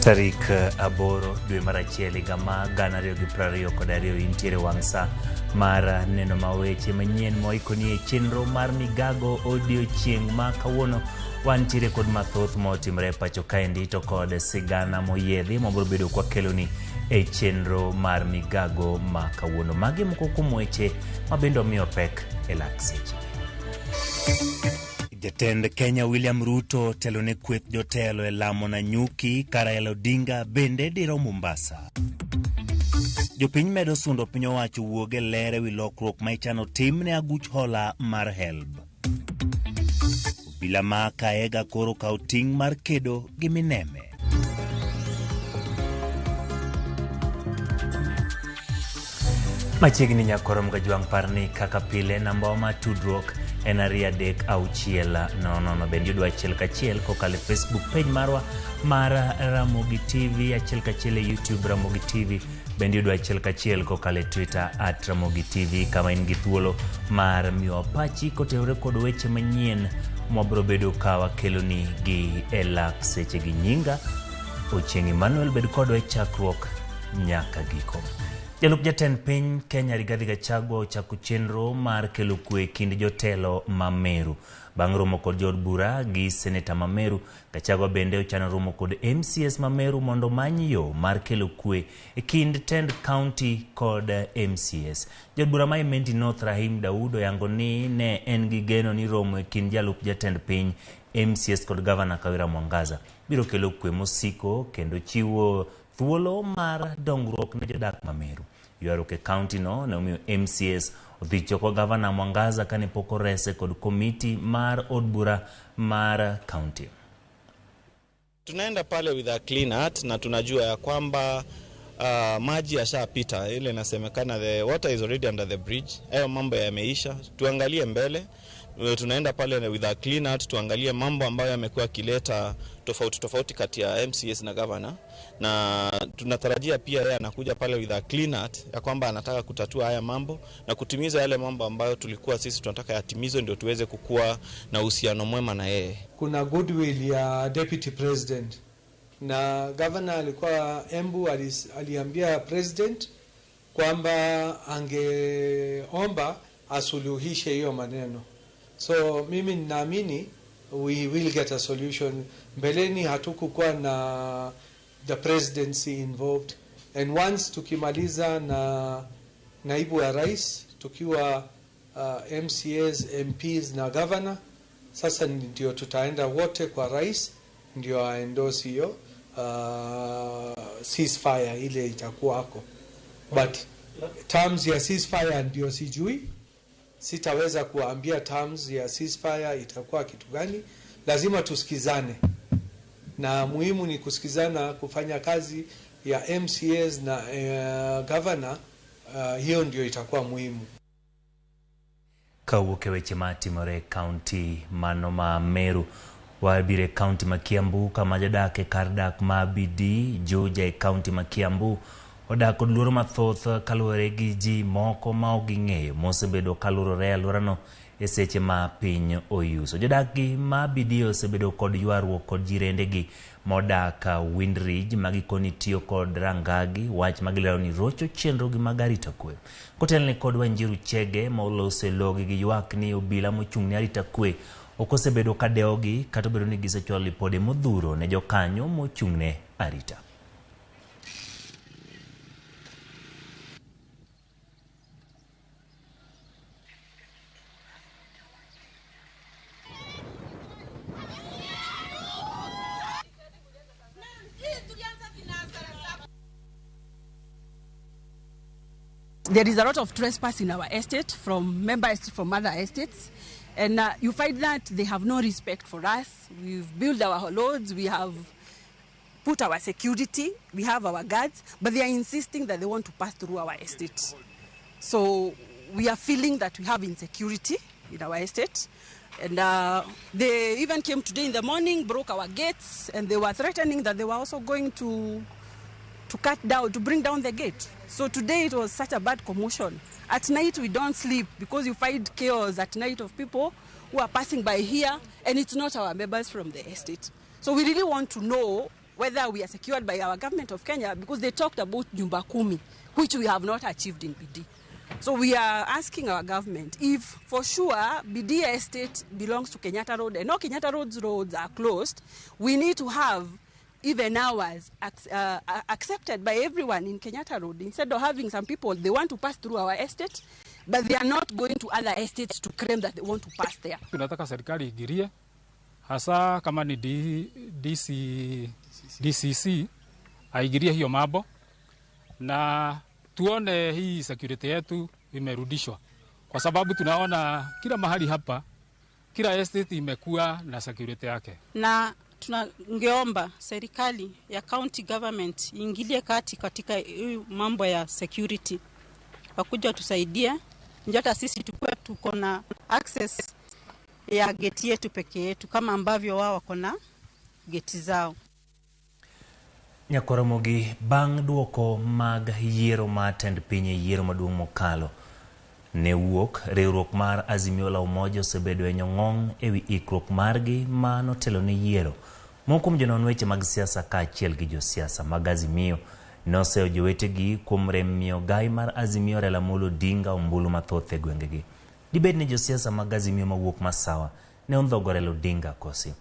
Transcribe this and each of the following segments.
Tarik aboro dwe mar achiel higa ma 2020 intiere wang' sa mar neno maweche manyien moikoni e chenro mar Migago odiochieng' ma kawuono wantiere kod mathoth motimre pacho kaendi to kod sigana moyiedhi mobiro bedo kwa keloni e chenro mar Migago ma kawuono. Magi moko kuom weche mabendo miyo pek e lak seche. Jatend Kenya William Ruto telone kweth jotelo e lamo na nyuki Raila Odinga bende diro Mombasa. Jopiny medo sundo piny owacho wuoge lere wi lokruok ma ichano tim ne aguch hola mar HELB. Obila ma Kaega koro kawo ting' mar kedo gi mineme. Machiegni nyakoro mga juang parni kaka pile namba ma tudruok en 236 bende yudwa achiel kachiel kokale Facebook page marwa mar Ramogi TV, achiel kachiel e YouTube Ramogi TV, bende yudwa achiel kachiel kokale Twitter @Ramogi TV. Kama in gi thuolo mar miyo pachi kotenore kod weche manyien mobro bedo kawa keloni gi e lak seche gi. Nyinga Ochieng' Emmanuel bed kodwa e chakruok nyaka giko. Jalup jatend piny Kenya Rigathi Gachagua ochako chenro mar kelo kwe kind jotelo ma Meru. Bang' romo kod jod bura gi seneta ma Meru, Gachagua bende ochano romo kod MCS ma Meru mondo many yo mar kelo kwe e kind tend county kod MCS. Jod bura ma Imenti North Rahim Daud oyango ni ne en gi geno ni romo e kind jalup jatend piny MCS kod Gavana Kawira Mwangaza biro kelo kwe mosiko kendo chiwo thuolo mar dongruok ne jodak ma Meru. Ywaruok e county no ne omiyo MCS odhi choko Gavana Mwangaza kane poko rese kod komiti mar od bura mar county. Tunaenda pale with a clean heart na tunajua ya kwamba maji yashapita, ile inasemekana the water is already under the bridge. Hayo mambo yameisha. Tuangalie mbele. Tunaenda pale with a clean heart, tuangalie mambo ambayo yamekuwa kileta tofauti kati ya MCS na governor, na tunatarajia pia yeye anakuja pale with a clean heart ya kwamba anataka kutatua haya mambo na kutimiza yale mambo ambayo tulikuwa sisi tunataka yatimizwe ndio tuweze kukua na uhusiano mwema na yeye. Kuna goodwill ya deputy president na governor alikuwa Embu aliambia president kwamba angeomba asuluhishe hiyo maneno. So mimi ninaamini we will get a solution. Mbeleni hatukukuwa na the presidency involved, and once tukimaliza na naibu wa rais tukiwa MCAs, MPs na governor, sasa ndio tutaenda wote kwa rais ndio aendorse hiyo ceasefire ile itakuwa hapo. But terms ya ceasefire ndio sijui. Sitaweza kuambia terms ya ceasefire itakuwa kitu gani. Lazima tusikizane, na muhimu ni kusikizana kufanya kazi ya MCAs na governor. Hiyo ndio itakuwa muhimu. Kawuoke weche matimore county mano ma Meru, wabire county ma Kiambu kama jadake kardak ma Bidi Joja e county ma Kiambu odak kod luoro mathoth kaluwore gi ji moko ma oging'eyo mosebedo kalurore alworano e seche ma piny oyuso. Jodak gi ma Bidi osebedo kod ywaruok kod jirendegi modak Windridge magikoni tiyo kod rangagi, wach magilero ni rocho chenro gi mag arita kwe. Kotelne kod Wanjiru Chege ma olose logi gi ywak ni obila mochung' ne arita kwe okosebedo kadeogi kata obedo ni gisechwalo lipode modhuro ne jokanyo mochung' ne arita. There is a lot of trespass in our estate from members from other estates, and you find that they have no respect for us. We've built our roads, we have put our security, we have our guards, but they are insisting that they want to pass through our estate. So we are feeling that we have insecurity in our estate, and they even came today in the morning, broke our gates, and they were threatening that they were also going to bring down the gate. So today it was such a bad commotion. At night we don't sleep because you find chaos at night of people who are passing by here, and it's not our members from the estate. So we really want to know whether we are secured by our government of Kenya, because they talked about Nyumba Kumi, which we have not achieved in BD. So we are asking our government if for sure BD estate belongs to Kenyatta Road and all Kenyatta roads are closed, we need to have even hours accepted by everyone in Kenyatta Road, instead of having some people, they want to pass through our estate, but they are not going to other estates to claim that they want to pass there. Tunataka serikali igirie, hasa kama ni DCC, aigirie hiyo mambo, na tuone hii security yetu imerudishwa. Kwa sababu tunaona kila mahali hapa, kila estate imekuwa na security yake. Na tunangeomba serikali ya county government iingilie kati katika mambo ya security. Wakuja tusaidie, ndio hata sisi tuko na access ya gate yetu pekee yetu kama ambavyo wao wako na gate zao. Ramogi, bang' duoko mag yiero matend pinye yiero maduong' mokalo ne wuok riwruok mar Azimio la Umoja osebedo e nyong'ong' ewi ikruok margi manotelo ne yiero. Moko mjonon weche mag siasa kaachiel gi josiasa mag Azimio noseo jowetegi kuom rem miyo gai mar Azimio Raila Amolo Odinga ombulu mathoth e gwengegi. Dibed ni josiasa mag Azimio mawuok masawa ne ondhogo Raila Odinga kosi.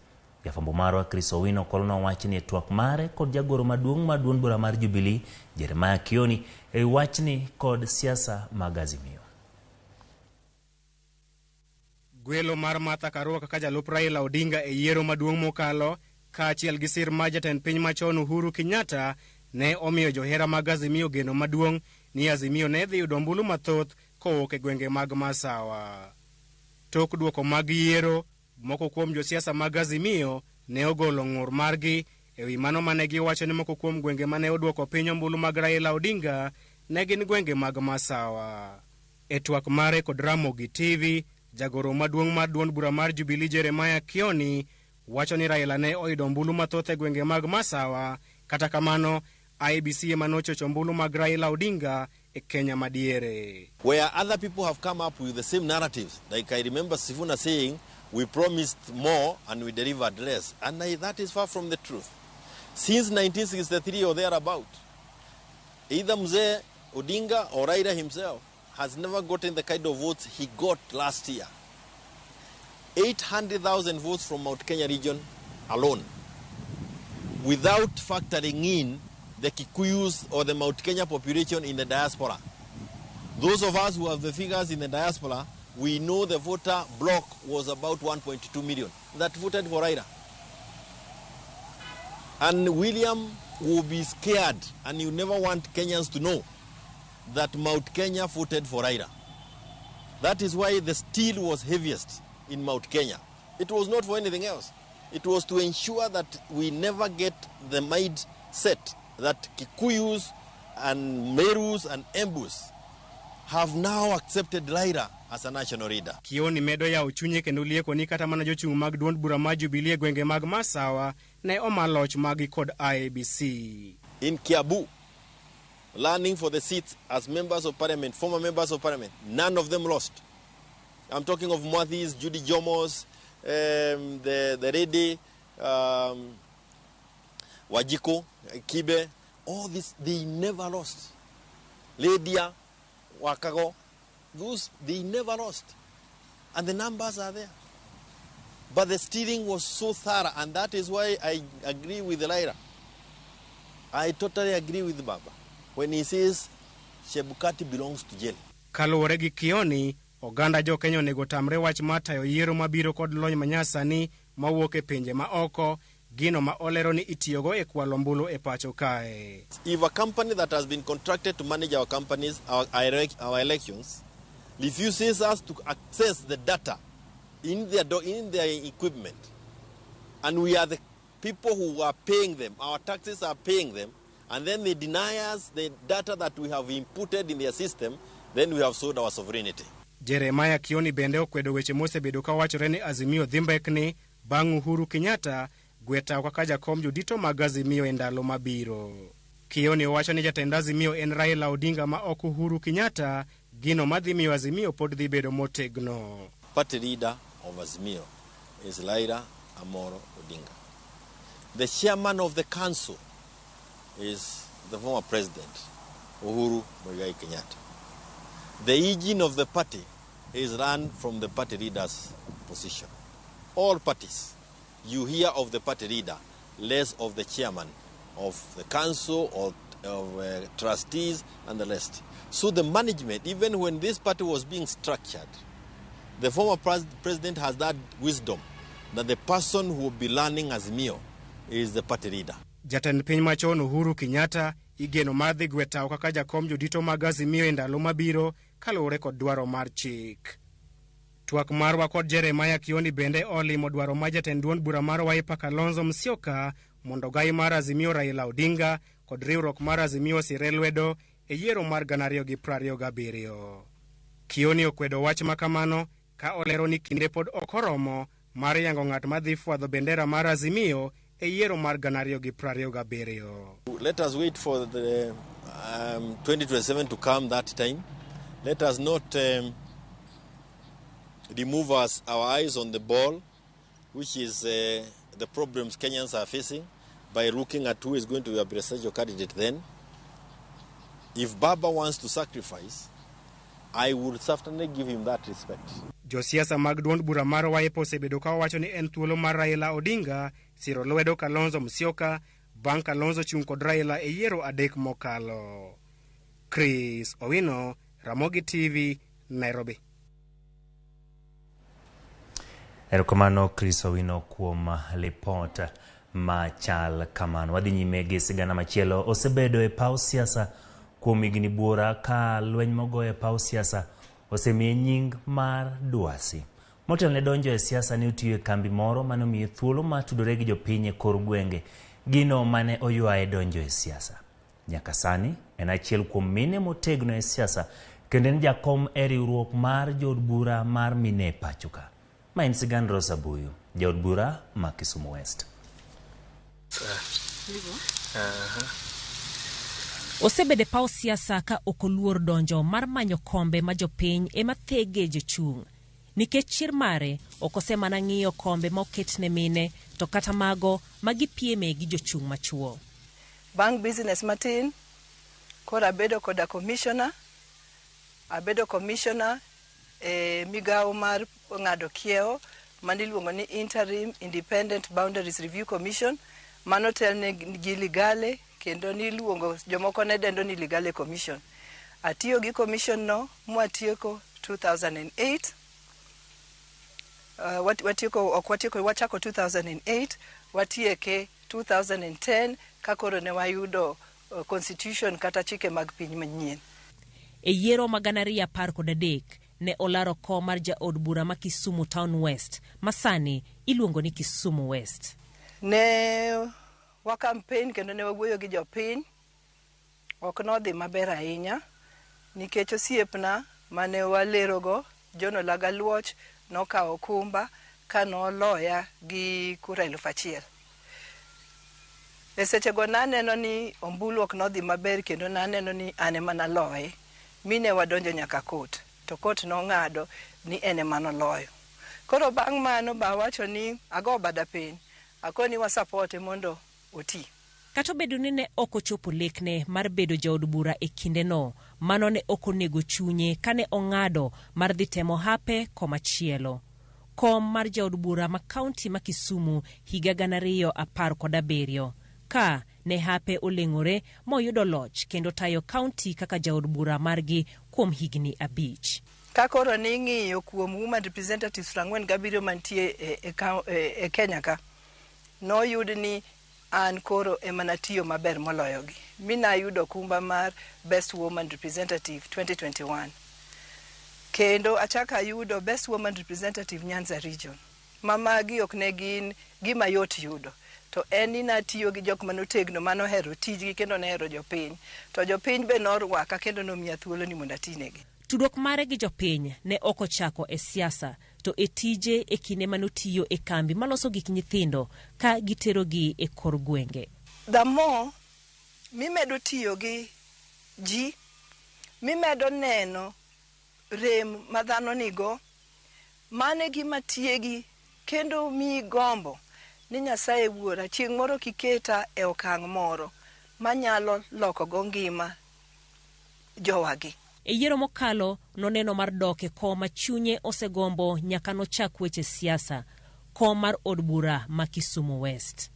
Jafambo marwa Chris Owino kolono wachni e twak mare kod jagoro maduong' bura mar Jubilee Jeremiah Kioni e wachni kod siasa mag Azimio. Gwelo mar Martha Karua kaka jalup Raila Odinga e yiero maduong' mokalo kaachiel gi sir ma jatend piny machon Uhuru Kenyatta ne omiyo johera mag Azimio geno maduong' ni Azimio ne dhi yudo ombulu mathoth kowuok e gwenge mag masawa. Tok duoko mag yiero, moko kuom josiasa mag Azimio ne ogolo ng'ur margi ewi mano mane giwacho ni moko kuom gwenge mane oduoko piny ombulu mag Raila Odinga ne gin gwenge mag masawa. E twak mare kod Ramogi TV, jagoro maduong' mar duond bura mar Jubilee Jeremiah Kioni wacho ni Raila ne oyudo ombulu mathoth e gwenge mag masawa, kata kamano IEBC emanochocho ombulu mag Raila Odinga e Kenya madiere. Where other people have come up with the same narratives, like I remember Sifuna saying, we promised more and we delivered less. And that is far from the truth. Since 1963 or thereabout, either Mzee Odinga or Raila himself has never gotten the kind of votes he got last year. 800,000 votes from Mount Kenya region alone, without factoring in the Kikuyus or the Mount Kenya population in the diaspora. Those of us who have the figures in the diaspora, we know the voter block was about 1.2 million that voted for Raila. And William will be scared, and you never want Kenyans to know that Mount Kenya voted for Raila. That is why the steel was heaviest in Mount Kenya. It was not for anything else. It was to ensure that we never get the mindset that Kikuyus and Merus and Embus have now accepted Raila as a national leader. Kioni medo ya uchunye kendo lieko ni kata mana jochung' mag duond bura mar Jubilee gwenge mag masawa ne omaloch magi kod IEBC. In Kiabu, learning for the seats as members of parliament, former members of parliament, none of them lost. I'm talking of Mwathis, Judy Jomos, the Rede, Wajiko, Kibe, all this, they never lost. Ledia, Wakago, those, they never lost. And the numbers are there. But the stealing was so thorough, and that is why I agree with Lyra. I totally agree with Baba when he says Chebukati belongs to jail. Kaluwore gi Kioni, oganda jo Kenya onego tamre wach matayo yiero mabiro kod lony manyasani mawuok e pinje ma oko, gino ma olero ni itiyogo e kwalo ombulu e pacho kae. If a company that has been contracted to manage our companies, our elections, refuses us to access the data in their equipment, and we are the people who are paying them, our taxes are paying them, and then they deny us the data that we have inputted in their system, then we have sold our sovereignty. Jeremiah Kioni bende okwedo weche mosebedo ka wachore ni Azimio dhi mbekni bang' Uhuru Kenyatta gweta kaka jakom jodito mag Azimio e ndalo mabiro. Kioni owacho ni jatend Azimio en Raila Odinga ma ok Uhuru Kenyatta, gino madhi miyo Azimio pod dhi bedo motegno. Party leader of Azimio is Raila Amolo Odinga. The chairman of the council is the former president, Uhuru Muigai Kenyatta. The engine of the party is run from the party leader's position. All parties, you hear of the party leader, less of the chairman of the council or of trustees and the rest. So the management, even when this party was being structured, the former president has that wisdom that the person who will be learning as Mio is the party leader. Jatend piny machon Uhuru Kenyatta igeno mar dhi gwetao kaka jakom jodito mag Azimio e ndalo mabiro kaluwore kod dwaro mar chik. Twak marwa kod Jeremiah Kioni bende olimo dwaro ma jatend duond bura mar Wiper Kalonzo Musyoka mondo gai mar Azimio Raila Odinga kod riwruok mar Azimio sire lwedo e yiero mar 2027. Kioni okwedo wach makamano ka olero ni kinde pod okoromo mar yango ng'at madhi fwadho bendera mar Azimio e yiero mar 2027. Let us wait for the 2027 to come that time. Let us not remove our eyes on the ball, which is the problems Kenyans are facing, by looking at who is going to be a presidential candidate then. If Baba wants to sacrifice, I would certainly give him that respect. Josiasa mag duond bura mar Wiper osebedo ka wacho ni en thuolo mar Raila Odinga siro lwedo Kalonzo Musyoka bang' Kalonzo chung' kod Raila e yiero adek mokalo. Chris Owino, Ramogi TV, Nairobi. Erokamano Chris Owino kuom report machal kamano. Wadhi nyime gi sigana machielo osebedo e paw siasa kuom higni buora ka lweny mogoyo e paw siasa osemiye nying mar Dwasi. Motelne donjo e siasa ne otiyo e kambi moro mane omiye thuolo ma tudore gi jopiny e kor gwenge, gino mane oywaye donjo e siasa. Nyaka sani en achiel kuom mine motegno e siasa kendo en jakom e riwruok mar jood bura mar mine pachoka. Ma en sigand Rosa Buyu, jood bura ma Kisumu West. Osebede paw siasa ka okoluor donjo mar manyo kombe ma jopiny ema thege jochung'. Nikech chir mare okosemana ng'iyo kombe ma oketne mine to kata mago magipieme gi jochung' machuo. Bang' business matin, kora abedo koda commissioner, Migago mar ng'ado kiewo maniluongo ni Interim Independent Boundaries Review Commission, manotelne gi Ligale kendo niluongo jomoko ne dendo ni Ligale Commission. Atiyo gi commission no mwatieko 2008. Wachako 2008, watieke 2010 kakoro ne wayudo constitution kata chike mag piny manyien. E yiero ma 2013 ne olaro kom mar jaod bura ma Kisumu Town West, masani iluongo ni Kisumu West. Ne wa campaign kendo ne wawuoyo gi jopiny, ok nodhi maber ahinya nikech osiepna mane walerogo Jono Lagaluoch nokawo kumba ka noloya gi kura 1,000. E sechego naneno ni ombulu ok nodhi maber kendo naneno ni ane mana loye. Mine wadonjo nyaka kot, to kot nong'ado ni ene manoloyo. Koro bang' mano ba wacho ni ago bada piny, akoni wa support mondo oti. Kato bedo ni ne okochopo lekne mar bedo jaod bura e kinde no, mano ne okonego chunye kane ong'ado mar dhi temo hape komachielo. Kom mar jaod bura ma kaunti ma Kisumu higa 2017 ka ne hape oleng'ore moyudo loch kendo tayo kaunti kaka jaod bura margi kuom higni 5. Kakoro ni ng'iyo kuom woman representatives 47 mantie e Kenya ka, no yud ni an koro emanatiyo maber moloyogi. Mina yudo kumba mar Best Woman Representative 2021. Kendo achaka yudo Best Woman Representative Nyanza Region. Mamagi ok ne gin gima yot yudo. To eni natiyo gi jok manotegno manohero tijgi kendo nehero jopiny. To jopiny be norwaka kendo nomiya thuolo ni mondo atinegi. Tudruok mare gi jopiny ne okochako e siasa to e tije e kinde manotiyo e kambi maloso gik nyithindo ka giterogi e kor gwenge. The more mimedo tiyo gi ji, mimedo neno rem madhano nigo, mane gima tiegi kendo mi gombo ni Nyasaye wuora chieng' moro kiketa e okang' moro manyalo loko go ngima jowagi. E yiero mokalo noneno mar dok e kom ma chunye osegombo nyaka nochak weche siasa, kom mar od bura ma Kisumu West.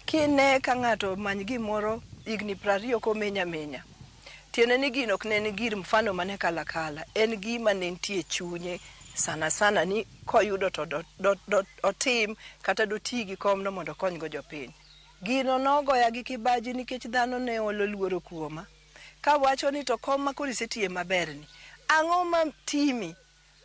Kine ka ng'ato many gimoro igni 20 komenya tiene ni gino ok ne gir mfano mane kala en gima ne nitie chunye sana ni koyudo to otim kata doti gi komno mondo konygo jopiny. Gino nogoya gi kibaji nikech dhano ne olo luoro kuoma ka wacho ni to kom ma koro isetie maberni ang'o ma timi,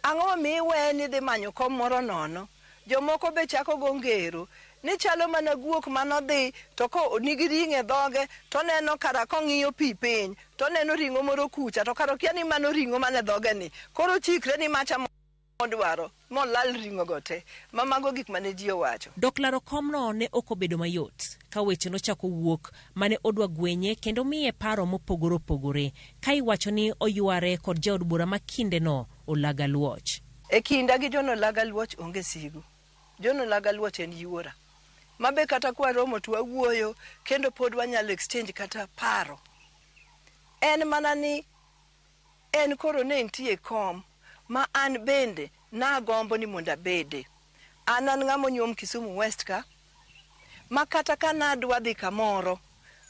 ang'o miwe ni dhi manyo kom moro nono. Jomoko be chako go ngero ni chalo mana guok manodhi to ko nigi ring'e dhoge to neno kara kong'iyo pi piny to neno ring'o moro kucha to karo kia ni mano ring'o mane dhoge ni koro chikre ni macha modwaro molal ring'o go te. Mamago gik mane ji owacho. Dok laro komno ne ok obedo mayot ka weche nochako wuok mane odwa gwenye kendo miye paro mopogore opogore ka iwacho ni oyware kod jaod bura ma kindeno Olaga Luoch. E kinda gi John Olaga Luoch onge sigu. John Olaga Luoch en yuora. Mabe kata kwa romo tu awuoyo kendo pod wanyalo exchange kata paro. En mana ni en koro ne nitie kom ma an bende na gombo ni monda bede. An ng'amo nyuom Kisumu West ka ma kata kana dwa dhi kamoro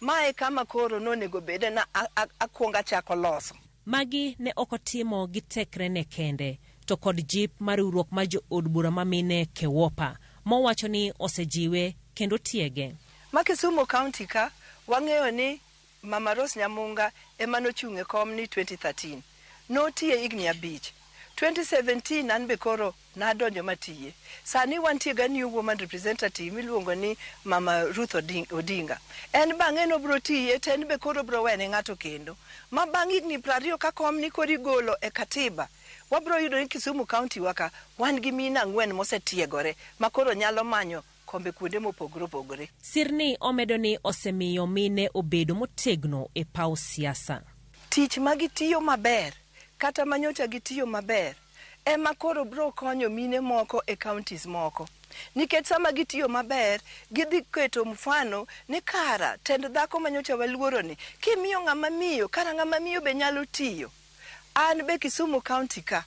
mae kama koro nonego bede na akwonga chako loso. Magi ne okotimo gi tekre ne kende to kod jip mar riwruok ma jo od bura mamine Kewopa mowacho ni osejiwe kendo tiege. Ma Kisumu County ka wang'eyo ni Mama Rose Nyamunga emano chung'e kom ni 2013 notie igni 5. 2017 an be koro nadonjo matiye. Sani wantie ga new woman representative miluongo ni Mama Ruth Odinga. En bang'e no bro tiye ten be koro bro wene ng'ato kendo. Ma bang' igni 20 ka kom ni kori golo e katiba. Wabro yudo ni Kisumu County waka wan gi mina 4 mosetiegore ma koro nyalo manyo kombe kuonde mopogore opogore. Sirni omedo ni osemiyo mine obedo motegno e paw siasa. Tich magitiyo maber kata manyocha gitiyo maber ema koro bro konyo mine moko e counties moko. Nikech sama gitiyo maber gidhi keto mfano ni kara tend dhako manyocha waluoro ni kimiyo ng'ama miyo kara ng'ama miyo be nyalo tiyo. An be Kisumu County ka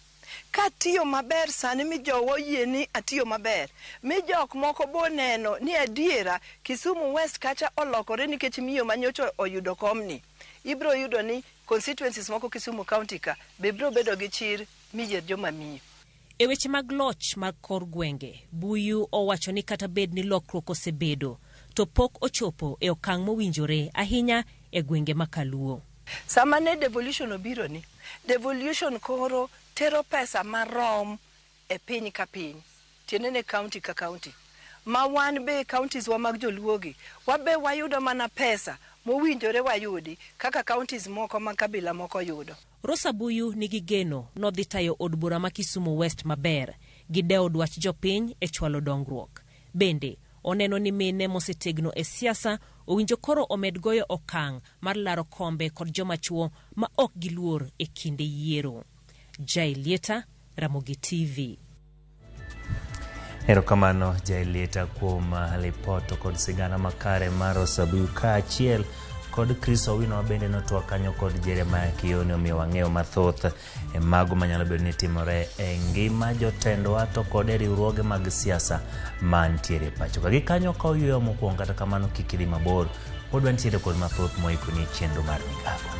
tiyo maber sani mi jowo yie ni atiyo maber mi jok moko bo neno ni adiera Kisumu West kacha olokore nikech miyo manyocha oyudo komni. Ibro yudo ni constituencies moko Kisumu County ka be bro bedo gi chir miyier joma miyo. E weche mag loch mag kor gwenge, Buyu owacho ni kata bed ni lokruok osebedo to pok ochopo e okang' mowinjore ahinya e gwenge makaluo. Sama ne devolution obiro ni, devolution koro tero pesa marom e piny ka piny. Tiene ne county ka county. Ma wan be counties wa mag joluogi, wabe wayudo mana pesa mowinjore wayudi kaka counties moko ma kabila moko yudo. Rosa Buyu nigi geno nodhi tayo od bura ma Kisumu West maber gi dewo dwach jopiny e chwalo dongruok. Bende oneno ni mine mosetegno e siasa owinjo koro omed goyo okang' mar laro kombe kod joma chuo ma ok giluor e kinde yiero. Jailieta, Ramogi TV. Erokamano Jailieta kuom lipoto kod sigana makare mar Rosa Buyu kaachiel kod Chris Owino bende notwa kanyo kod Jeremiah Kioni omiyo wang'eyo mathoth e mago manyalo bedo ni timore e ngima jotendwa to kod e riwruoge mag siasa mantiere pacho ka gikanyo ka oyueyo mokwongo. Kata kamano kik idhi mabor, pod wantiere kod mathoth moikoni chenro mar Migago.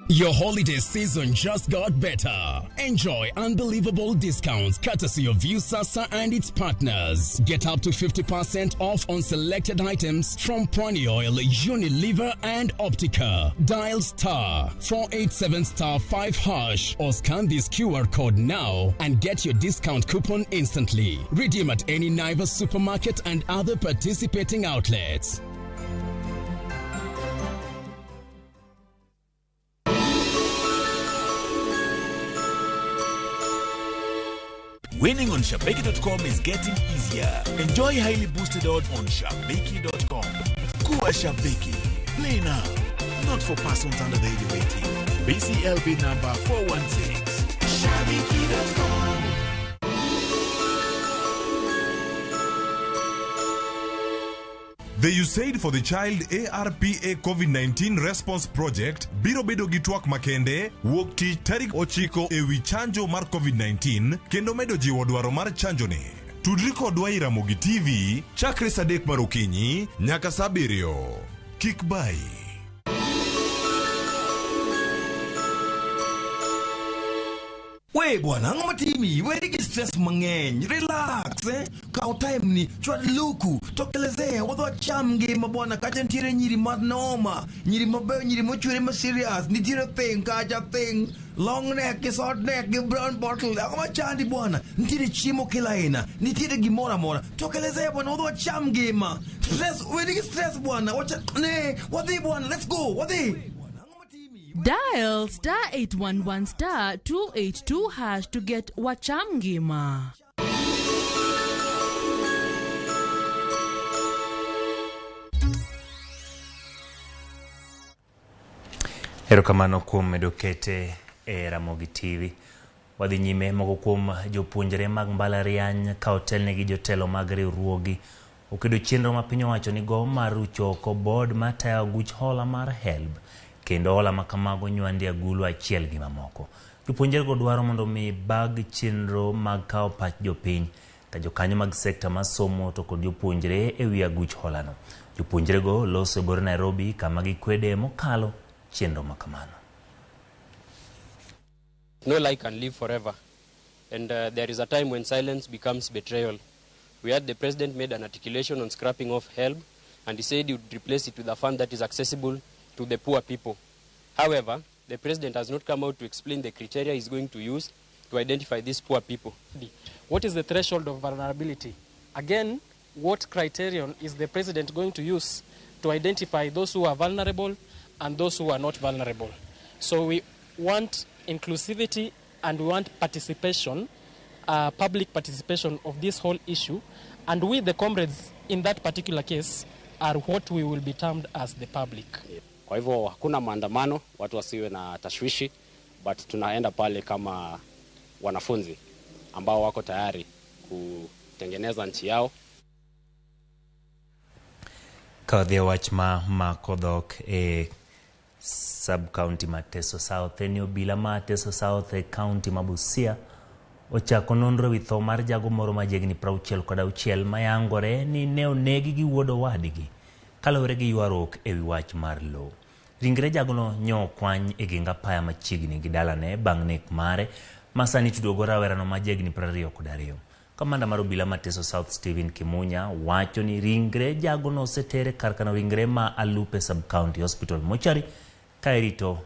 Your holiday season just got better. Enjoy unbelievable discounts courtesy of Viusasa and its partners. Get up to 50% off on selected items from Prani Oil, Unilever and Optica. Dial *487*5# or scan this QR code now and get your discount coupon instantly. Redeem at any Naivas supermarket and other participating outlets. Winning on Shabeki.com is getting easier. Enjoy highly boosted odds on Shabeki.com. Kuwa Shabeki. Play now. Not for persons under the age of 18. BCLB number 416. Shabiki.com. The USAID for the Child ARPA COVID-19 Response Project biro bedo gi twak makende wuok tich tarik 9 ewi chanjo mar COVID-19 kendo medo jiwo dwaro mar chanjo ne. Tudri kodwa i Ramogi TV chakre saa 3 mar okinyi nyaka saa 7. Kik bai. We bwana, ngoma timi, we digi stress mangeny, relax Kao time ni, chwad luku, tokeleze, wadwa chamge mabwana, kacha ntire nyiri madnoma, nyiri mabe, nyiri mochwere ma serious, nitire thing, kacha thing, long neck, short neck, brown bottle, ngoma chandi bwana, nitire chimo kila ina, nitire gimora mora, tokeleze bwana, wadwa chamge ma, stress, we digi stress bwana, wacha, ne, wadhi bwana, let's go, wadhi. Dial *811 *282# to get Wachamgima. Erokamano kuom medo kete e Ramogi TV. Wadhi nyime moko kuom jopuonjre mag mbalariany ka otelnegi jotelo mag riwruogi okedo chenro ma piny owacho nigo mar choko bod matayo aguch hola mar HELB kendo hola makamago nywandi agulu achiel gi mamoko. Jopuonjre go dwaro mondo mi bag chenro mag kao pach jopiny ka jokanyo mag sekta ma somo to kod jopuonjre e wi aguch hola no. Jopuonjre go loso bor Nairobi kama gikwede mokalo chenro makamano. No lie can live forever, and there is a time when silence becomes betrayal. We had the president made an articulation on scrapping off HELB, and he said he would replace it with a fund that is accessible to the poor people. However, the president has not come out to explain the criteria he's going to use to identify these poor people. What is the threshold of vulnerability? Again, what criterion is the president going to use to identify those who are vulnerable and those who are not vulnerable? So we want inclusivity and we want participation, public participation of this whole issue, and we, the comrades in that particular case, are what we will be termed as the public. Kwa hivyo hakuna maandamano, watu wasiwe na tashwishi, but tunaenda pale kama wanafunzi ambao wako tayari kutengeneza nchi yao. Kadhi wach ma kodhok e sub-county Mateso South, eneo bila Mateso South e county Mabusia, ochako nonro wi tho mar jago moro majegni 66 mayangore ni ne onegi gi wuodo wadgi kalore gi ywarok e wi wach mar lo. Ringre jagono nyo kwany e ginga paya machiegni gi dalane bang' nek mare masani tudogo rawerano majegni 22. Kamanda mar obila Mateso South Stephen Kimunya wacho ni ringre jagono osetere karkano ringre ma Alupe Sub-County Hospital mochari ka irito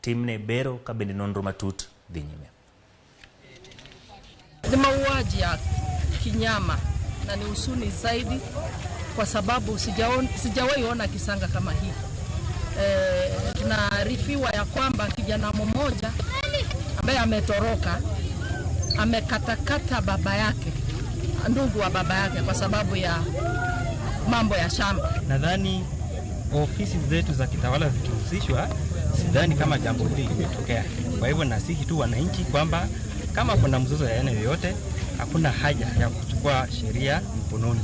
timne bero ka bende nonro matut dhi nyime. Ni mauaji ya kinyama na ni usuni zaidi kwa sababu sijawahi ona kisanga kama hii. Tunaarifiwa ya kwamba kijana mmoja ambaye ametoroka amekatakata baba yake, ndugu wa baba yake kwa sababu ya mambo ya shamba. Nadhani ofisi zetu za kitawala zikihusishwa, sidhani kama jambo hili limetokea. Kwa hivyo nasihi tu wananchi kwamba kama kuna mzozo ya aina yoyote, hakuna haja ya kuchukua sheria mkononi,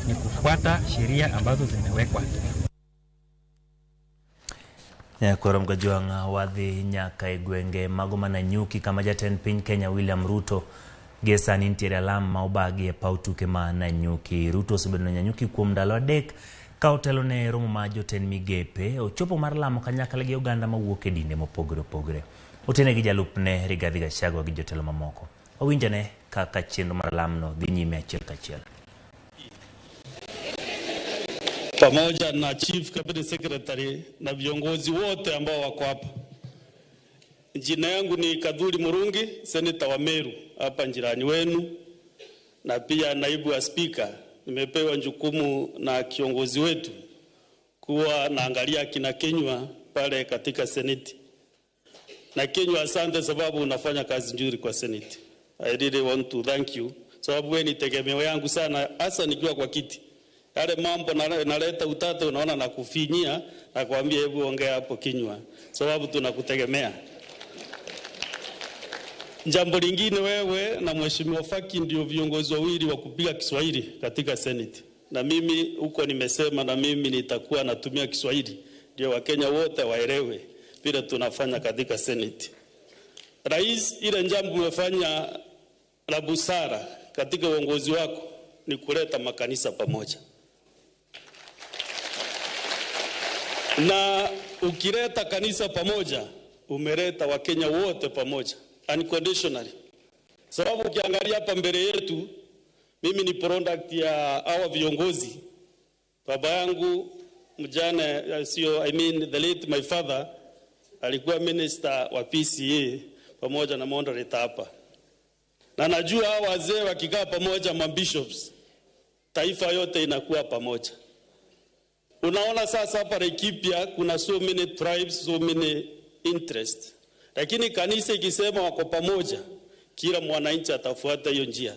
ni kufuata sheria ambazo zimewekwa. Koro mgajuanga wadhi nyaka e gwenge mago Nanyuki kama jatend piny Kenya William Ruto gesa ni ntiere alam ma obagi e pautuke ma Nanyuki. Ruto osebedo na Nanyuki kuom ndalo 3 ka otelo ne romo ma jotend migepe ochopo mar lamo kanyakla gi oganda mawuok e dinde mopogore opogore. Otene gi jalupne Rigathi Gachagua gi jotelo mamoko. Owinjane kaka chenro mar lamno dhi nyime achiel kachiel. Pamoja na Chief Cabinet Secretary na viongozi wote ambao wako hapa. Jina yangu ni Kadhuri Murungi, Senator wa Meru, hapa jirani wenu, na pia naibu wa speaker. Nimepewa jukumu na kiongozi wetu kuwa naangalia kina Kenywa pale katika Senate. Na Kenywa, asante sababu unafanya kazi nzuri kwa Senate. I really want to thank you sababu wewe ni tegemeo yangu sana, hasa nikiwa kwa kiti. Yale mambo naleta utata, unaona na kufinyia na kuambia hebu ongea hapo kinywa, sababu tunakutegemea. Jambo lingine, wewe na Mheshimiwa Faki ndio viongozi wawili wa kupiga Kiswahili katika Senate. Na mimi huko nimesema na mimi nitakuwa natumia Kiswahili ndio Wakenya wote waelewe vile tunafanya katika Senate. Rais, ile jambo umefanya la busara katika uongozi wako ni kuleta makanisa pamoja. Na ukileta kanisa pamoja, umeleta Wakenya wote pamoja unconditionally. Sababu ukiangalia hapa mbele yetu, mimi ni product ya hawa viongozi. Baba yangu mjane, the late my father alikuwa minister wa PCA pamoja na moderator hapa. Na najua hawa wazee wakikaa pamoja, bishops, taifa yote inakuwa pamoja. Unaona sasa hapa Laikipia kuna so many tribes, so many interests. Lakini kanisa ikisema wako pamoja, kila mwananchi atafuata hiyo njia.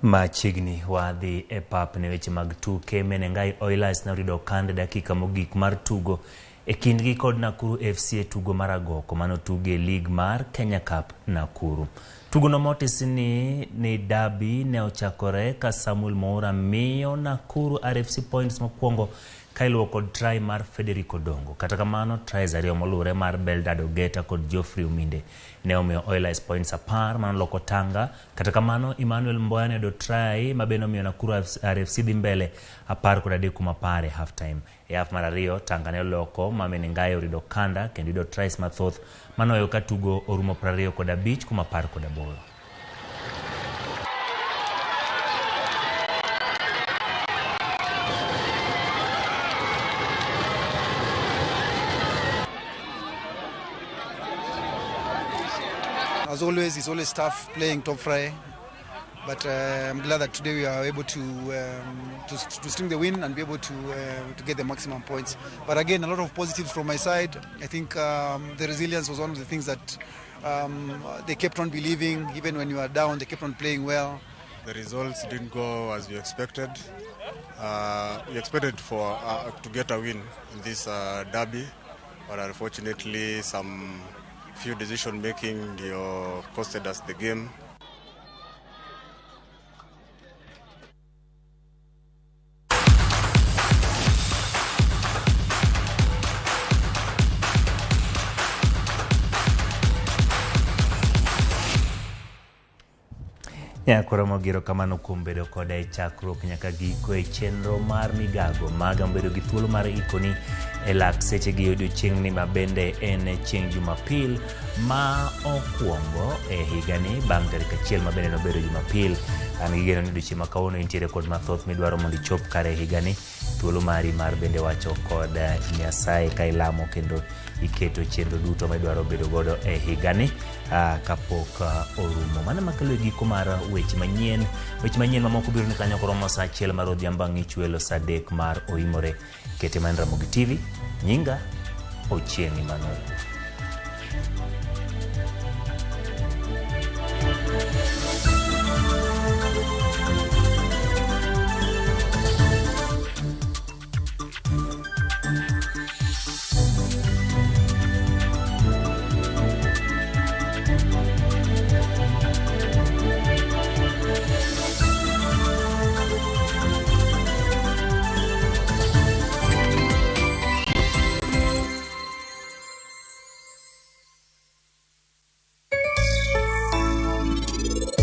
Machigni wadhi e pap ne weche mag tuke. Menengai Oilers na rido kande dakika mogik mar tugo e kindgi kod Nakuru FC e tugo mar agoko mano tuge League mar Kenya Cup Nakuru. Tugo no motis ni derby ne ochakore ka Samuel Moura miyo Nakuru RFC points mokwongo kailuwo kod try mar Federico Dongo. Kata kamano tries ariyo molure mar Beldado Geta kod Geoffrey Uminde ne omiyo Oilers points 10 man loko tanga. Kata kamano Emmanuel Mboyane do try mabeno miyo Nakuru RFC dhi mbele 10 kuma pare half time. E half mar ariyo tanga ne loko Menengai orido kanda kendo do tries mathoth manoyo ka tugo orumo 25 kuma 18. As always, it's always tough playing top fry, but I'm glad that today we are able to string the win and be able to get the maximum points. But again, a lot of positives from my side. I think the resilience was one of the things that they kept on believing, even when you are down, they kept on playing well. The results didn't go as we expected. We expected to get a win in this derby, but unfortunately some few decision making costed us the game. Ramogi kamano kuom bedo koda e chakruok nyaka giko e chenro mar Migago maga bedo gi thuolo mar ikoni e lak seche gi odiochiengni ma bende en chieng' Jumapil ma okwongo e higani bang' tarik 1 ma bende nobedo Jumapil. An gi geno ni odiochieng' ma kawuono intiere kod mathoth midwaro mondo ichop kare e higani. Thuolo mari mar bende wacho kod Nyasaye ka ilamo kendo iketo chenro duto ma idwaro bedo godo e higani kapok orumo. Mana makelo giko mar weche manyien mamoko biro ni kanyo koromo sa 1 mar odhiambo bang' ichwelo sa 3 mar oimore. Kete man Ramogi TV, nyinga Ochieng' Emmanuel.